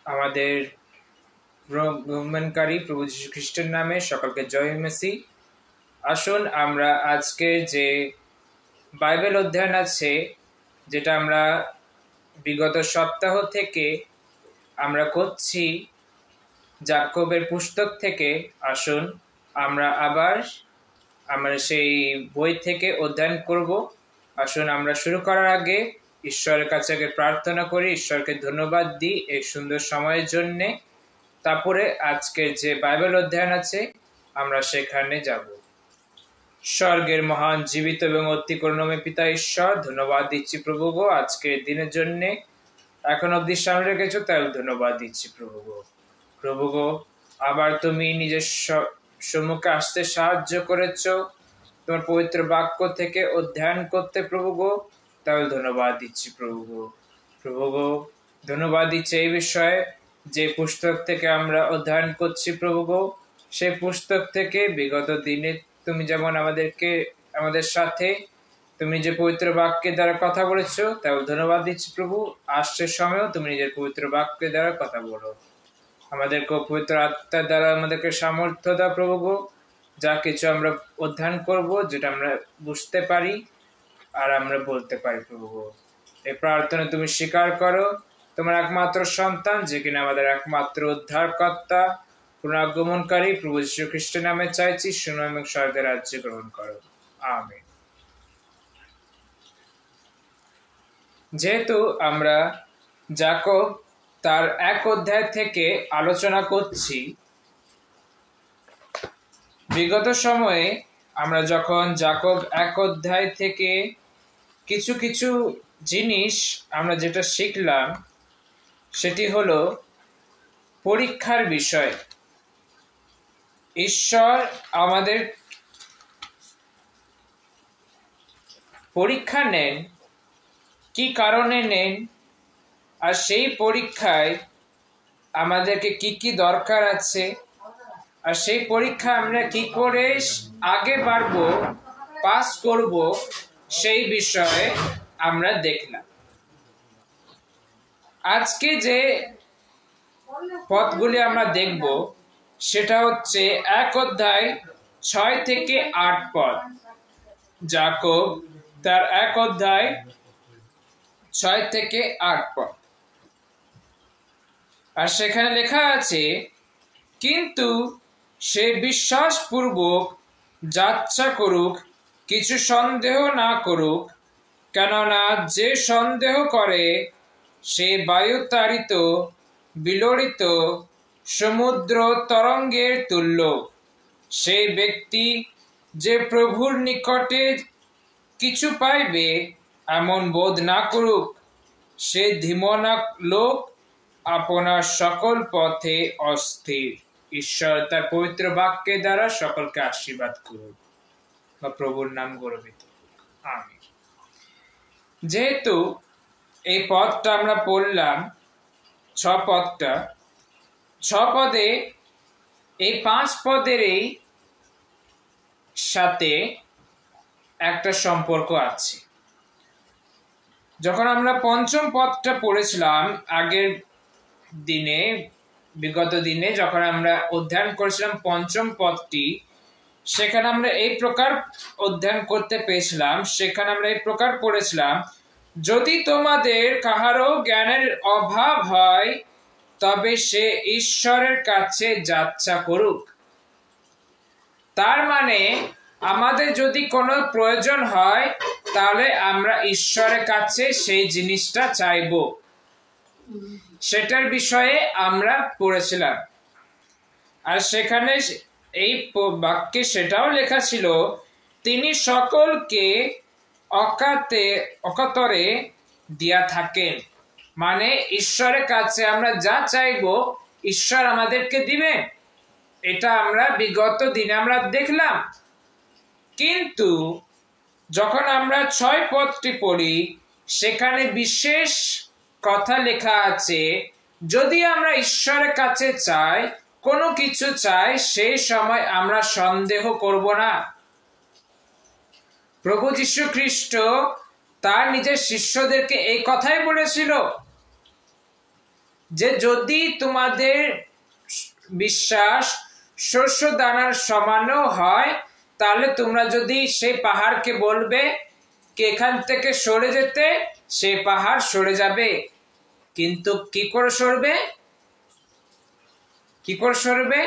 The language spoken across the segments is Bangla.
আমাদের ভ্রমণকারী প্রভু যীশু খ্রিস্টের নামে সকলকে জয় মেসি। আসুন আমরা আজকে যে বাইবেল অধ্যয়ন আছে, যেটা আমরা বিগত সপ্তাহ থেকে আমরা করছি যাকবের পুস্তক থেকে, আসুন আমরা আবার সেই বই থেকে অধ্যয়ন করব। আসুন আমরা শুরু করার আগে ঈশ্বরের কাছে আগে প্রার্থনা করি, ঈশ্বরকে ধন্যবাদ দিই এই সুন্দর সময়ের জন্যে। তারপরে আজকের যে বাইবেল অধ্যয়ন আছে আমরা সেখানে যাব। স্বর্গের মহান জীবিত এবং অতি করুণাময় পিতা ঈশ্বর, ধন্যবাদ দিচ্ছি প্রভু গো আজকের দিনের জন্যে, এখন অবধি সামনে রেখেছো তাই ধন্যবাদ দিচ্ছি প্রভু গো। প্রভু গো, আবার তুমি নিজের সম্মুখে আসতে সাহায্য করেছো তোমার পবিত্র বাক্য থেকে অধ্যয়ন করতে প্রভু গো, তাহলে ধন্যবাদ দিচ্ছি প্রভু গো। প্রভু গো, ধন্যবাদ দিচ্ছি এই বিষয়ে যে পুস্তক থেকে আমরা অধ্যয়ন করছি প্রভু গো, সেই পুস্তক থেকে বিগত দিনে তুমি যেমন আমাদের সাথে তুমি যে পবিত্র বাক্যের দ্বারা কথা বলেছো তাই ধন্যবাদ দিচ্ছি প্রভু। আসছে সময়ও তুমি নিজের পবিত্র বাক্যের দ্বারা কথা বলো, আমাদেরকে পবিত্র আত্মার দ্বারা আমাদেরকে সামর্থ্য দাও প্রভু গো, যা কিছু আমরা অধ্যয়ন করব যেটা আমরা বুঝতে পারি আর আমরা বলতে পারি প্রভু গো। এই প্রার্থনা তুমি স্বীকার করো, তোমার একমাত্র সন্তান যে কিনা আমাদের একমাত্র উদ্ধারকর্তা পুনরাগমনকারী প্রভু যীশু খ্রিস্টের নামে চাইছি, শুনো এবং স্বর্গের রাজ্যে গ্রহণ করো, আমেন। যেহেতু আমরা যাকব তার 1 অধ্যায় থেকে আলোচনা করছি, বিগত সময়ে আমরা যখন যাকব 1 অধ্যায় থেকে কিছু কিছু জিনিস আমরা যেটা শিখলাম সেটি হলো পরীক্ষার বিষয়। ঈশ্বর আমাদের পরীক্ষা নেন, কি কারণে নেন, আর সেই পরীক্ষায় আমাদেরকে কি কি দরকার আছে, আর সেই পরীক্ষা আমরা কি করে আগে বাড়বো, পাস করব, সেই বিষয়ে আমরা দেখলাম। আজকে যে পথগুলি আমরা দেখব সেটা হচ্ছে 1 অধ্যায় 6 থেকে 8 পদ। যাকব তার 1 অধ্যায় 6 থেকে 8 পদ। আর সেখানে লেখা আছে, কিন্তু সে বিশ্বাসপূর্বক যাত্রা করুক, কিছু সন্দেহ না করুক, কেননা যে সন্দেহ করে সে বায়ুতাড়িত বিলরিত সমুদ্র তরঙ্গের তুল্য। সেই ব্যক্তি যে প্রভুর নিকটে কিছু পাইবে এমন বোধ না করুক, সে ধীমনা লোক, আপনার সকল পথে অস্থির। ঈশ্বর তার পবিত্র বাক্যের দ্বারা সকলকে আশীর্বাদ করুক, বা প্রভুর নাম গৌরবিত হোক, আমিন। যেহেতু এই পদটা আমরা পড়লাম 6 পদটা, 6 পদে এই 5 পদেরই সাথে একটা সম্পর্ক আছে। যখন আমরা 5ম পদটা পড়েছিলাম আগের দিনে, বিগত দিনে যখন আমরা অধ্যয়ন করেছিলাম 5ম পদটি, সেখানে আমরা এই প্রকার অধ্যয়ন করতে পেয়েছিলাম, সেখানে আমরা এই প্রকার পড়েছিলাম, যদি তোমাদের কাহারও জ্ঞানের অভাব হয় তবে সে ঈশ্বরের কাছে যাচ্ছা করুক। তার মানে আমাদের যদি কোনো প্রয়োজন হয় তাহলে আমরা ঈশ্বরের কাছে সেই জিনিসটা চাইব, সেটার বিষয়ে আমরা পড়েছিলাম। আর সেখানে এই বাক্যে সেটাও লেখা ছিল, তিনি সকলকে অকাতরে দিয়া থাকেন। মানে ঈশ্বরের কাছে আমরা যা চাইব ঈশ্বর আমাদেরকে দিবেন, এটা আমরা বিগত দিনে আমরা দেখলাম। কিন্তু যখন আমরা 6 পদটি পড়ি সেখানে বিশেষ কথা লেখা আছে, যদি আমরা ঈশ্বরের কাছে চাই, কোনো কিছু চাই, সেই সময় আমরা সন্দেহ করব না। প্রভু যীশু খ্রিস্ট তার নিজের শিষ্যদেরকে এই কথাই বলেছিল, যে যদি তোমাদের বিশ্বাস শস্য দানার সমানও হয়, তাহলে তোমরা যদি সেই পাহাড়কে বলবে কি এখান থেকে সরে যেতে, সেই পাহাড় সরে যাবে। কিন্তু কি করে সরবে? কি করে সরবে?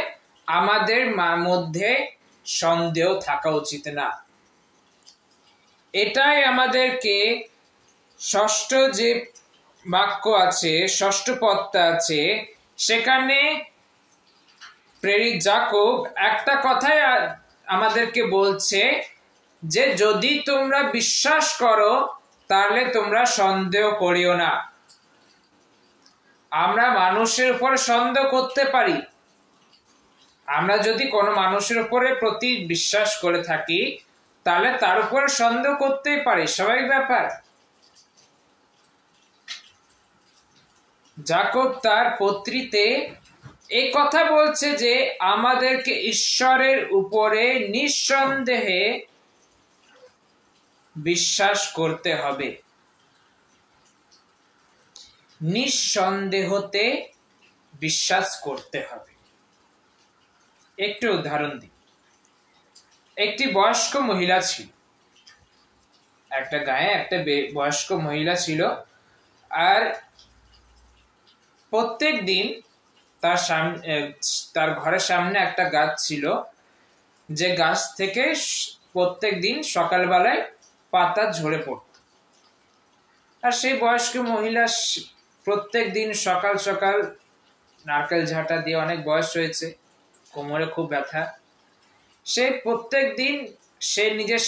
আমাদের মধ্যে সন্দেহ থাকা উচিত না। এটাই আমাদেরকে ষষ্ঠ যে বাক্য আছে, ষষ্ঠ পদটা আছে, সেখানে প্রেরিত যাকব একটা কথাই আমাদেরকে বলছে যে যদি তোমরা বিশ্বাস করো তাহলে তোমরা সন্দেহ করিও না। আমরা মানুষের উপরে সন্দেহ করতে পারি। আমরা যদি কোনো মানুষের উপরে প্রতি বিশ্বাস করে থাকি তাহলে তার উপরে সন্দেহ করতেই পারি, স্বাভাবিক ব্যাপার। যাকব তার পত্রিতে এই কথা বলছে যে আমাদেরকে ঈশ্বরের উপরে নিঃসন্দেহে বিশ্বাস করতে হবে। নিঃসন্দেহতে বিশ্বাস করতে হবে। একটু উদাহরণ দিই। একটি বয়স্ক মহিলা ছিল, একটা গায়ে একটা বয়স্ক মহিলা ছিল, আর প্রত্যেক দিন তার ঘরের সামনে একটা গাছ ছিল, যে গাছ থেকে প্রত্যেক দিন সকালবেলায় পাতা ঝরে পড়ত। আর সেই বয়স্ক মহিলা প্রত্যেক দিন সকাল সকাল নারকেল ঝাঁটা দিয়ে, অনেক বয়স হয়েছে, কোমরে খুব ব্যথা, সে প্রত্যেক দিন সে নিজের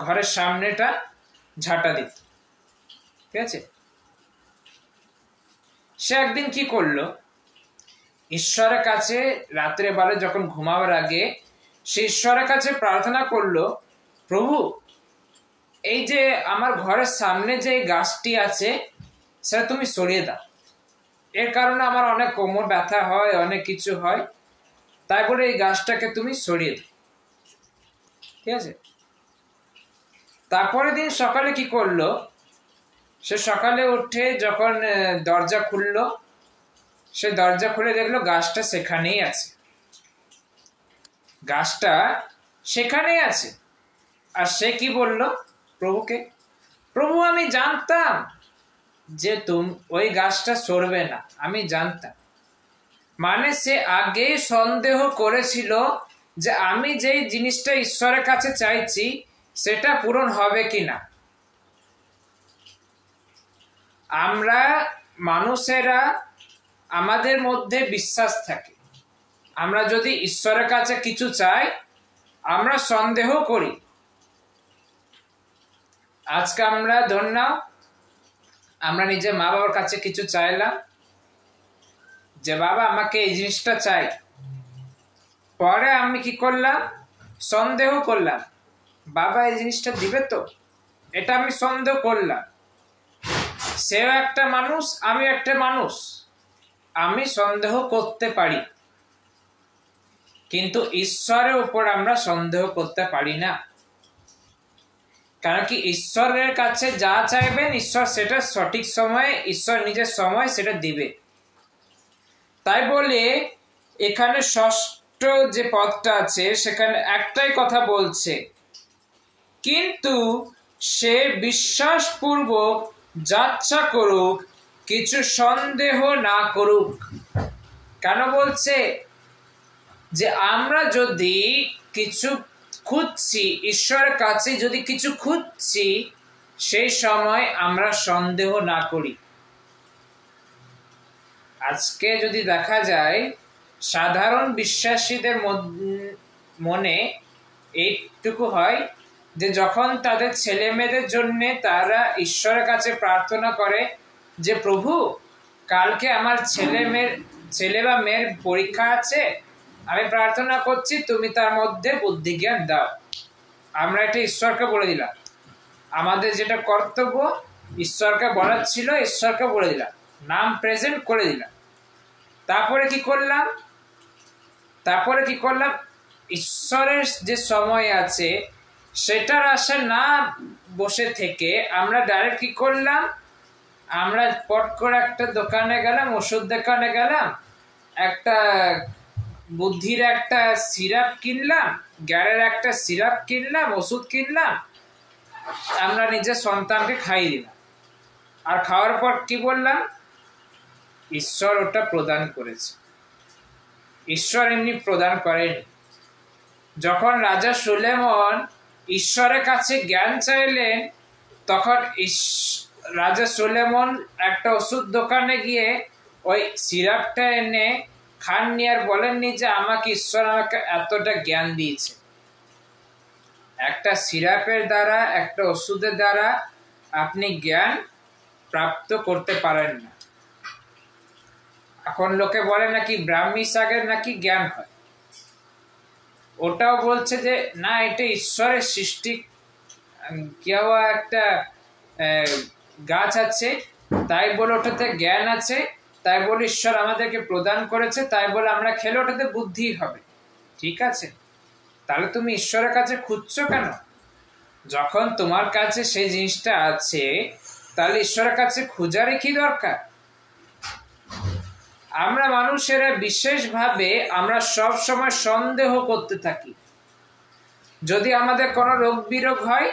ঘরের সামনেটা ঝাঁটা দিত। ঠিক আছে? সে একদিন কি করলো, ঈশ্বরের কাছে রাত্রে বেলা যখন ঘুমাবার আগে সে ঈশ্বরের কাছে প্রার্থনা করলো, প্রভু এই যে আমার ঘরের সামনে যে গাছটি আছে সেটা তুমি সরিয়ে দাও, এর কারণে আমার অনেক কোমর ব্যথা হয়, অনেক কিছু হয়, তাই বলে এই গাছটাকে তুমি সরিয়ে দাও। ঠিক আছে? তারপরের দিন সকালে কি করলো, সে সকালে উঠে যখন দরজা খুললো, সে দরজা খুলে দেখলো গাছটা সেখানেই আছে। গাছটা সেখানেই আছে। আর সে কি বলল প্রভুকে, প্রভু আমি জানতাম যে ওই গাছটা সরবে না, আমি জানতাম। মানে সে আগেই সন্দেহ করেছিল যে আমি যেই জিনিসটা ঈশ্বরের কাছে চাইছি সেটা পূরণ হবে কিনা। আমরা মানুষেরা আমাদের মধ্যে বিশ্বাস থাকে, আমরা যদি ঈশ্বরের কাছে কিছু চাই আমরা সন্দেহ করি। আজকে আমরা ধরে নাও আমরা নিজের মা বাবার কাছে কিছু চাইলাম, যে বাবা আমাকে এই জিনিসটা চাই, পরে আমি কি করলাম, সন্দেহ করলাম, বাবা এই জিনিসটা দিবে তো, এটা আমি সন্দেহ করলাম। সেও একটা মানুষ, আমি একটা মানুষ, আমি সন্দেহ করতে পারি, কিন্তু ঈশ্বরের উপর আমরা সন্দেহ করতে পারি না। কারণ কি ঈশ্বরের কাছে যা চাইবেন ঈশ্বর সেটা সঠিক সময়ে, ঈশ্বর নিজের সময় সেটা দিবে। তাই বলে এখানে ষষ্ঠ যে পদটা আছে সেখানে একটাই কথা বলছে, কিন্তু সে বিশ্বাসপূর্বক যাচ্ছা করুক, কিছু সন্দেহ না করুক। কেন বলছে? যে আমরা যদি কিছু খুঁজছি, ঈশ্বরের কাছে যদি কিছু খুঁজছি, সেই সময় আমরা সন্দেহ না করি। আজকে যদি দেখা যায় সাধারণ বিশ্বাসীদের মনে এইটুকু হয় যে যখন তাদের ছেলে মেয়েদের জন্য তারা ঈশ্বরের কাছে প্রার্থনা করে যে প্রভু কালকে আমার ছেলে বা মেয়ের পরীক্ষা আছে, আমি প্রার্থনা করছি তুমি তার মধ্যে বুদ্ধি জ্ঞান দাও। আমরা এটা ঈশ্বরকে বলে দিলাম, আমাদের যেটা কর্তব্য ঈশ্বরকে বলার ছিল ঈশ্বরকে বলে দিলাম, নাম প্রেজেন্ট করে দিলাম। তারপরে কি করলাম, ঈশ্বরের যে সময় আছে সেটার আশা না বসে থেকে আমরা ডাইরেক্ট কি করলাম, আমরা পট করে একটা দোকানে গেলাম, ওষুধ দোকানে গেলাম, একটা বুদ্ধির একটা সিরাপ কিনলাম, জ্ঞানের একটা সিরাপ কিনলাম, ওষুধ কিনলাম, আমরা নিজের সন্তানকে খাইয়ে দিলাম। আর খাওয়ার পর কি বললাম? ঈশ্বর ওটা প্রদান করেছে। ঈশ্বর এমনি প্রদান করেনি। যখন রাজা সুলেমন ঈশ্বরের কাছে জ্ঞান চাইলেন, তখন রাজা সুলেমন একটা ওষুধ দোকানে গিয়ে ওই সিরাপটা এনে খাননি, আর বলেননি যে আমাকে ঈশ্বর আমাকে এতটা জ্ঞান দিয়েছে। একটা সিরাপের দ্বারা, একটা ওষুধের দ্বারা আপনি জ্ঞান প্রাপ্ত করতে পারেন না। এখন লোকে বলে নাকি ব্রাহ্মী শাকের নাকি জ্ঞান হয়, ওটাও বলছে যে না, এটা ঈশ্বরের সৃষ্টি, কেউ একটা গাছ আছে তাই বলে ওটাতে জ্ঞান আছে, তাই বলে ঈশ্বর আমাদেরকে প্রদান করেছে, তাই বলে আমরা খেলে ওটাতে বুদ্ধি হবে। ঠিক আছে, তাহলে তুমি ঈশ্বরের কাছে খুঁজছো কেন? যখন তোমার কাছে সেই জিনিসটা আছে, তাহলে ঈশ্বরের কাছে খোঁজারই কি দরকার? আমরা মানুষেরা বিশেষভাবে আমরা সব সময় সন্দেহ করতে থাকি। যদি আমাদের কোনো রোগ বিরোগ হয়,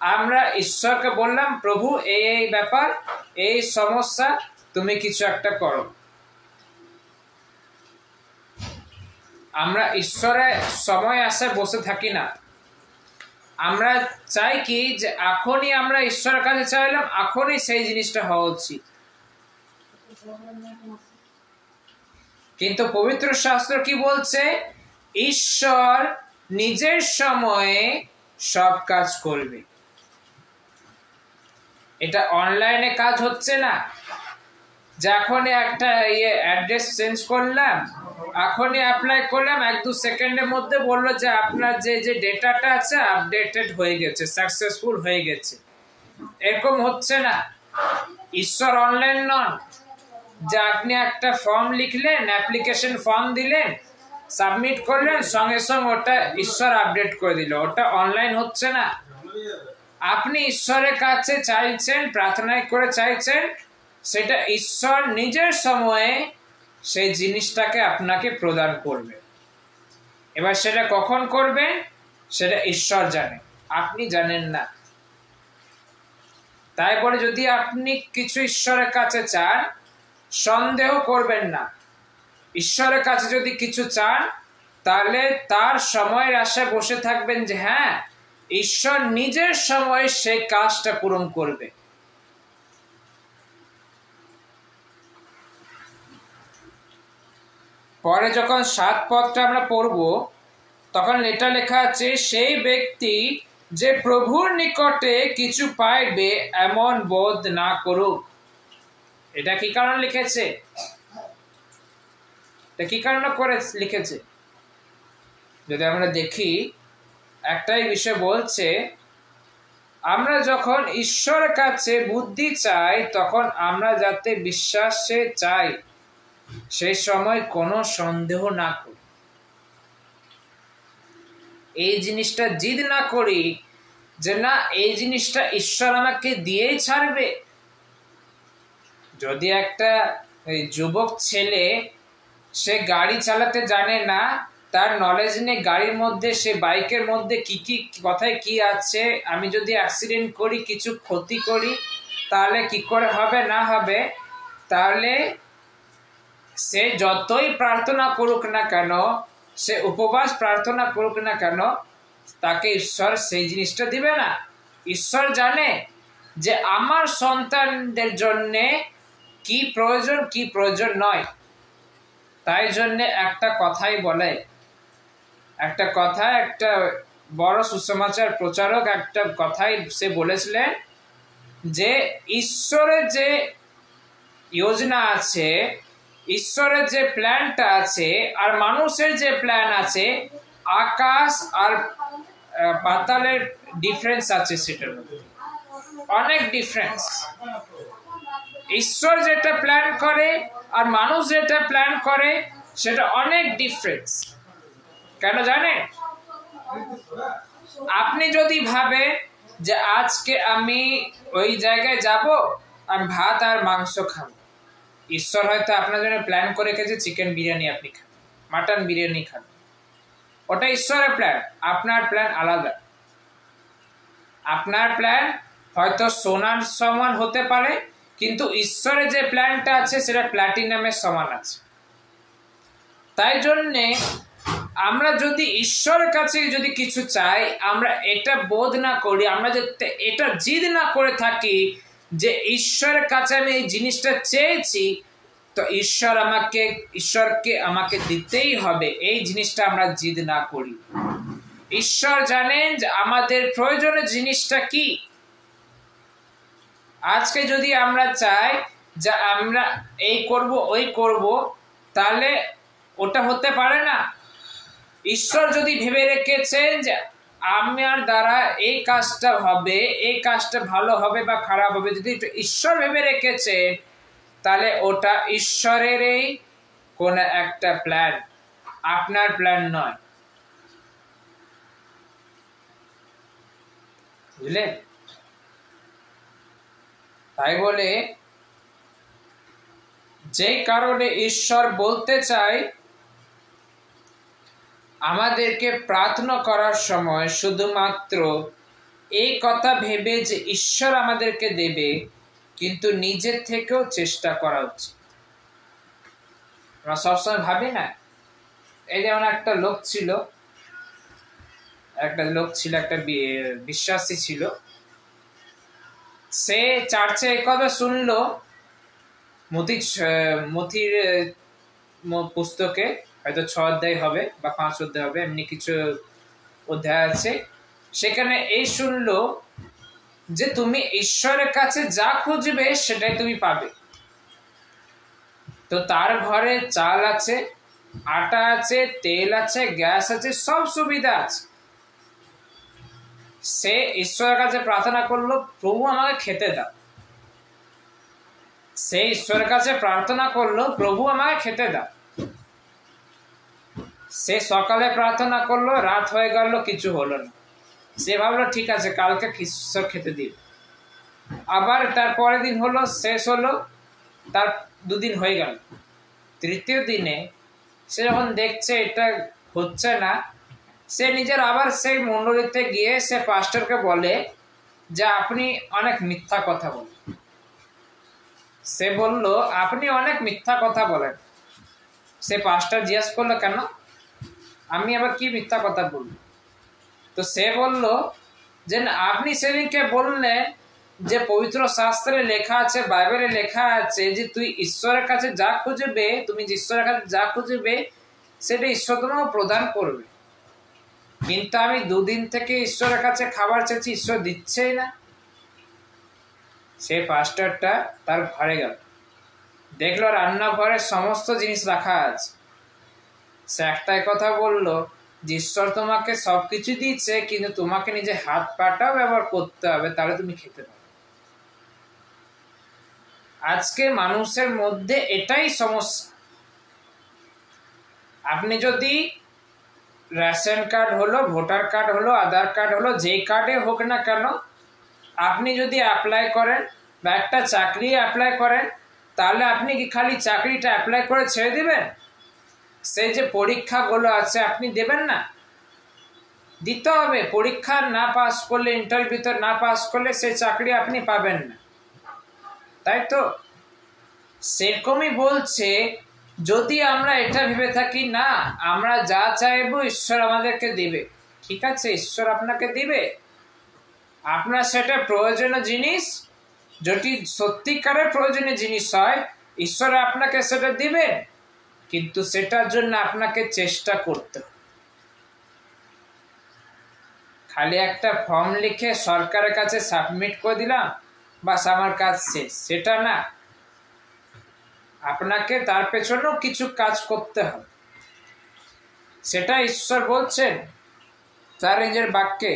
আমরা ঈশ্বরকে বললাম, প্রভু এই ব্যাপার, এই সমস্যা, তুমি কিছু একটা করো। আমরা ঈশ্বরের সময় আসে বসে থাকি না। আমরা চাই কি যে এখনই আমরা ঈশ্বরের কাছে চাইলাম, এখনই সেই জিনিসটা হওয়া উচিত। কিন্তু পবিত্র শাস্ত্র কি বলছে? ঈশ্বর নিজের সময়ে সব কাজ করবে। এটা অনলাইনে কাজ হচ্ছে না, যখনই একটা অ্যাড্রেস চেঞ্জ করলাম, এখনই অ্যাপ্লাই করলাম, 1-2 সেকেন্ডের মধ্যে বললো যে আপনার যে ডেটাটা আছে আপডেটেড হয়ে গেছে, সাকসেসফুল হয়ে গেছে। এরকম হচ্ছে না। ঈশ্বর অনলাইন নন যে আপনি একটা ফর্ম লিখলেন, অ্যাপ্লিকেশন ফর্ম দিলেন, সাবমিট করলেন, সঙ্গে সঙ্গে ওটা ঈশ্বর আপডেট করে দিল। ওটা অনলাইন হচ্ছে না। আপনি ঈশ্বরের কাছে চাইছেন, প্রার্থনা করে চাইছেন, সেটা ঈশ্বর নিজের সময়ে সেই জিনিসটাকে আপনাকে প্রদান করবে। এবার সেটা কখন করবেন সেটা ঈশ্বর জানে, আপনি জানেন না। তাই বলে যদি আপনি কিছু ঈশ্বরের কাছে চান, সন্দেহ করবেন না। ঈশ্বরের কাছে যদি কিছু চান, তাহলে তার সময়ের আশায় বসে থাকবেন যে হ্যাঁ, ঈশ্বর নিজের সময়ে সেই কাজটা পূরণ করবে। পরে যখন 7 পদটা আমরা পড়ব, তখন এটা লেখা আছে, সেই ব্যক্তি যে প্রভুর নিকটে কিছু পাইবে এমন বোধ না করুক। এটা কি কারণ লিখেছে? এটা কি কারণ করে লিখেছে? যদি আমরা দেখি, একটাই বিষয় বলছে, আমরা যখন ঈশ্বরের কাছে বুদ্ধি চাই, তখন আমরা যাতে বিশ্বাসে চাই, সেই সময় কোনো সন্দেহ না করি, এই জিনিসটা জিদ না করি যে না, এই জিনিসটা ঈশ্বর আমাকে দিয়েই ছাড়বে। যদি একটা যুবক ছেলে, সে গাড়ি চালাতে জানে না, তার নলেজ নেই গাড়ির মধ্যে, সে বাইকের মধ্যে কি কি কথায় কি আছে, আমি যদি অ্যাক্সিডেন্ট করি, কিছু ক্ষতি করি, তাহলে কি করে হবে না হবে, তাহলে সে যতই প্রার্থনা করুক না কেন, সে উপবাস প্রার্থনা করুক না কেন, তাকে ঈশ্বর সেই জিনিসটা দিবে না। ঈশ্বর জানে যে আমার সন্তানদের জন্যে কি প্রয়োজন, কি প্রয়োজন নয়। তাই জন্যে একটা কথাই বলে, একটা কথা, একটা বড় সুসমাচার প্রচারক একটা কথাই সে বলেছিলেন যে ঈশ্বরের যে যোজনা আছে, ঈশ্বরের যে প্ল্যানটা আছে আর মানুষের যে প্ল্যান আছে, আকাশ আর পাতালের ডিফারেন্স আছে, সেটার মধ্যে অনেক ডিফারেন্স। ঈশ্বর যেটা প্ল্যান করে আর মানুষ যেটা প্ল্যান করে, সেটা অনেক ডিফারেন্স। কেন জানেন? আপনি যদি ভাবেন যে আজকে আমি ওই জায়গায় যাব, আমি ভাত আর মাংস খাবো, ঈশ্বর হয়তো আপনার জন্য প্ল্যান করে রেখেছে চিকেন বিরিয়ানি আপনি খাবেন, মাটন বিরিয়ানি খাবেন, ওটা ঈশ্বরের প্ল্যান। আপনার প্ল্যান আলাদা। আপনার প্ল্যান হয়তো সোনার সমান হতে পারে, কিন্তু ঈশ্বরের যে প্ল্যানটা আছে সেটা প্ল্যাটিনামের সমান আছে। তাই জন্যে আমরা যদি ঈশ্বরের কাছে যদি কিছু চাই, আমরা এটা বোধ না করি, আমরা যদি এটা জিদ না করে থাকি যে ঈশ্বরের কাছে আমি এই জিনিসটা চেয়েছি, তো ঈশ্বরকে আমাকে দিতেই হবে, এই জিনিসটা আমরা জিদ না করি। ঈশ্বর জানেন যে আমাদের প্রয়োজনীয় জিনিসটা কি। আজকে যদি আমরা চাই যে আমরা এই করব ওই করব, তাহলে ওটা হতে পারে না। ঈশ্বর যদি ভেবে রেখেছেন যে আমার দ্বারা এই কাজটা হবে, এই কাজটা ভালো হবে বা খারাপ হবে, যদি ঈশ্বর ভেবে রেখেছেন, তাহলে ওটা ঈশ্বরেরই কোন একটা প্ল্যান, আপনার প্ল্যান নয়। বুঝলেন? তাই বলে যে কারণে ঈশ্বর বলতে চাই আমাদেরকে প্রার্থনা করার সময় শুধুমাত্র এই কথা ভেবে যে ঈশ্বর আমাদেরকে দেবে, কিন্তু নিজের থেকেও চেষ্টা করা উচিত। আমরা সবসময় ভাবি না, এই যেমন একটা লোক ছিল, একটা বিশ্বাসী ছিল, সে চার্চে এই কথা শুনলো, মথির পুস্তকে হয়তো 6 অধ্যায় হবে বা 5 অধ্যায় হবে, এমনি কিছু অধ্যায় আছে, সেখানে এই শুনলো যে তুমি ঈশ্বরের কাছে যা খুঁজবে সেটাই তুমি পাবে। তো তার ঘরে চাল আছে, আটা আছে, তেল আছে, গ্যাস আছে, সব সুবিধা আছে। সে ঈশ্বরের কাছে প্রার্থনা করলো, প্রভু আমাকে খেতে দাও। সে ঈশ্বরের কাছে প্রার্থনা করলো, প্রভু আমাকে খেতে দাও। সে সকালে প্রার্থনা করলো, রাত হয়ে গেল, কিছু হলো না। সে ভাবলো ঠিক আছে, কালকে ঈশ্বর খেতে দিবে। আবার তার পরের দিন হলো, শেষ হলো, তার 2 দিন হয়ে গেল। তৃতীয় দিনে সে যখন দেখছে এটা হচ্ছে না, সে নিজের আবার সেই মণ্ডলীতে গিয়ে সে পাস্টরকে বলে যে আপনি অনেক মিথ্যা কথা বলেন। সে বলল আপনি অনেক মিথ্যা কথা বলেন। সে পাস্টর জিজ্ঞেস করলো কেন, আমি আবার কি মিথ্যা কথা বলব? তো সে বলল যে আপনি সেদিনকে বললেন যে পবিত্র শাস্ত্রে লেখা আছে, বাইবেলে লেখা আছে যে তুই ঈশ্বরের কাছে যা খুঁজবে, তুমি ঈশ্বরের কাছে যা খুঁজবে সেটা ঈশ্বর তোমাকে প্রদান করবে। কিন্তু আমি 2 দিন থেকে ঈশ্বরের কাছে খাবার চাইছি, ঈশ্বর দিচ্ছেই না। সে পাস্টারটা তার ঘরে গেল, দেখলো রান্নাঘরে সমস্ত জিনিস রাখা আছে। সে একটাই কথা বলল যে ঈশ্বর তোমাকে সবকিছু দিচ্ছে, কিন্তু তোমাকে নিজে হাত পাটাও ব্যবহার করতে হবে, তাহলে তুমি খেতে পারো। আজকে মানুষের মধ্যে এটাই সমস্যা। আপনি যদি রেশন কার্ড হলো, ভোটার কার্ড হলো, আধার কার্ড হলো, যেই কার্ডে হোক না কেন, আপনি যদি অ্যাপ্লাই করেন বা একটা চাকরি অ্যাপ্লাই করেন, তাহলে আপনি কি খালি চাকরিটা অ্যাপ্লাই করে ছেড়ে দিবেন? সেই যে পরীক্ষাগুলো আছে আপনি দেবেন না? দিতে হবে। পরীক্ষা না পাস করলে, ইন্টারভিউতে না পাস করলে সেই চাকরি আপনি পাবেন না, তাই তো? সেরকমই বলছে, যদি আমরা এটা ভেবে থাকি না আমরা যা চাইবো ঈশ্বর আমাদেরকে দিবে, ঠিক আছে, ঈশ্বর আপনাকে দিবে। আপনার সেটা প্রয়োজনীয় জিনিস, যদি সত্যিকারের প্রয়োজনীয় জিনিস হয়, ঈশ্বর আপনাকে সেটা দিবেন, কিন্তু সেটার জন্য আপনাকে চেষ্টা করতে হবে। খালি একটা ফর্ম লিখে সরকারের কাছে সাবমিট করে দিলাম, বাস আমার কাজ শেষ, সেটা না। আপনাকে তার পেছনেও কিছু কাজ করতে হবে। সেটা ঈশ্বর বলছেন তার নিজের বাক্যে।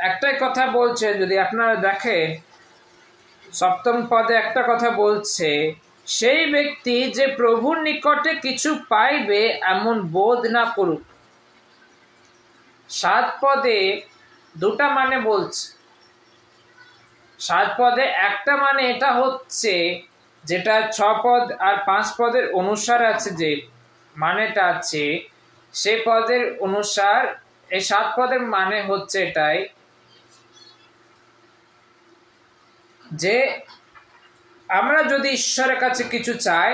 একটাই কথা বলছে, যদি আপনারা দেখেন 7ম পদে একটা কথা বলছে, সেই ব্যক্তি যে প্রভুর নিকটে কিছু পাইবে এমন বোধ না করুক। 7 পদে 2টা মানে বলছে। 7 পদে একটা মানে এটা হচ্ছে যেটা 6 পদ আর 5 পদের অনুসার আছে, যে মানেটা আছে সে পদের অনুসার এই 7 পদের মানে হচ্ছে এটাই যে আমরা যদি ঈশ্বরের কাছে কিছু চাই,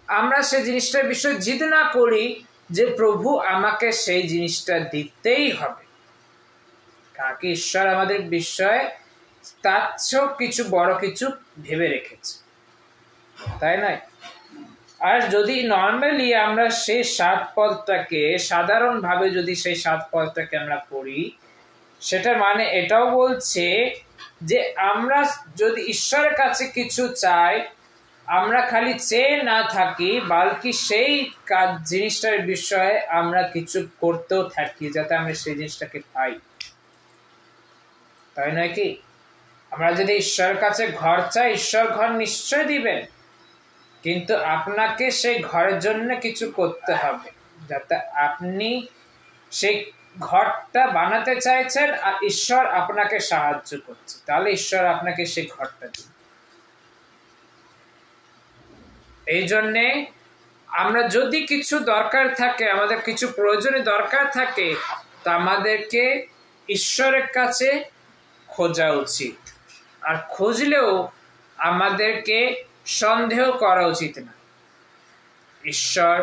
আমরা সেই জিনিসটার বিষয়ে জিদ না করি যে প্রভু আমাকে সেই জিনিসটা দিতেই হবে, কারণ ঈশ্বর আমাদের বিষয়ে তার চেয়েও কিছু বড় কিছু ভেবে রেখেছে, তাই নয়? আর যদি নর্মালি আমরা সেই 7 পদটাকে সাধারণভাবে যদি সেই 7 পদটাকে আমরা পড়ি, সেটার মানে এটাও বলছে যে আমরা যদি ঈশ্বরের কাছে কিছু চাই, আমরা খালি চেয়ে না থাকি, বালকি সেই কাজ জিনিসটার বিষয়ে আমরা কিছু করতেও থাকি যাতে আমরা সেই জিনিসটাকে পাই, তাই নয় কি? আমরা যদি ঈশ্বরের কাছে ঘর চাই, ঈশ্বর ঘর নিশ্চয় দিবেন, কিন্তু আপনাকে সেই ঘরের জন্য কিছু করতে হবে যাতে আপনি সেই ঘরটা বানাতে চাইছেন আর ঈশ্বর আপনাকে সাহায্য করছে, তাহলে ঈশ্বর আপনাকে সেই ঘরটা দিন। এই জন্যে আমরা যদি কিছু দরকার থাকে, আমাদের কিছু প্রয়োজনীয় দরকার থাকে, তা আমাদেরকে ঈশ্বরের কাছে খোঁজা উচিত, আর খুঁজলেও আমাদেরকে সন্দেহ করা উচিত না। ঈশ্বর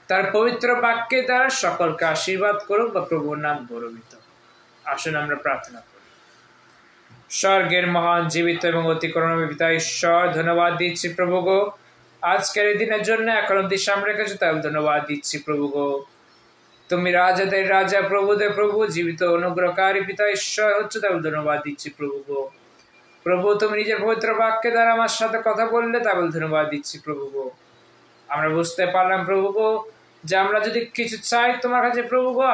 তার পবিত্র বাক্যের দ্বারা সকলকে আশীর্বাদ করুক বা প্রভুর নাম গৌরবিত। আসুন আমরা প্রার্থনা করি। স্বর্গের মহান জীবিত এবং অতি করুণাময় পিতা ঈশ্বর, ধন্যবাদ দিচ্ছি প্রভু গো আজকের এই দিনের জন্য, এখন অব্দি সামনে রেখেছো তাই ধন্যবাদ দিচ্ছি প্রভু গো। তুমি রাজাদের রাজা, প্রভুদের প্রভু, জীবিত অনুগ্রহকারী পিতা ঈশ্বর হচ্ছে, তাই ধন্যবাদ দিচ্ছি প্রভু গো। প্রভু তুমি নিজের পবিত্র বাক্যের দ্বারা আমার সাথে কথা বললে, তাই ধন্যবাদ দিচ্ছি প্রভু গো। আমরা বুঝতে পারলাম প্রভু গো যে আমরা যদি কিছু চাই তোমার কাছে প্রভু গো,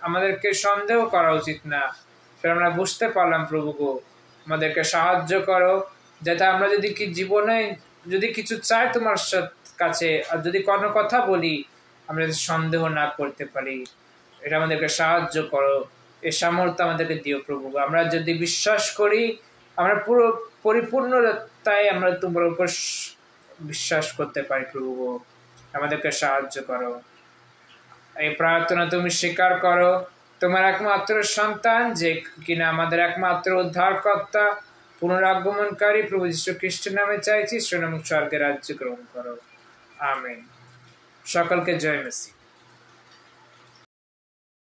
আমাদেরকে সন্দেহ করা উচিত না। আমরা বুঝতে পারলাম প্রভু গো, আমাদেরকে সাহায্য করো যাতে আমরা যদি কি জীবনে যদি কিছু চাই তোমার কাছে, আর যদি কোনো কথা বলি আমরা সন্দেহ না করতে পারি, এটা আমাদেরকে সাহায্য করো। এই সামর্থ্য আমাদেরকে দিও প্রভু গো। আমরা যদি বিশ্বাস করি, আমরা পুরো পরিপূর্ণতায় আমরা তোমার উপর বিশ্বাস করতে পারি প্রভু গো, আমাদেরকে সাহায্য করো। এই প্রার্থনা তুমি স্বীকার করো তোমার একমাত্র সন্তান, যে কিনা আমাদের একমাত্র উদ্ধারকর্তা পুনরাগমনকারী প্রভু যীশু খ্রিস্টের নামে চাইছি, স্বর্গের রাজ্য গ্রহণ করো। আমেন। সকলকে জয় মেসি।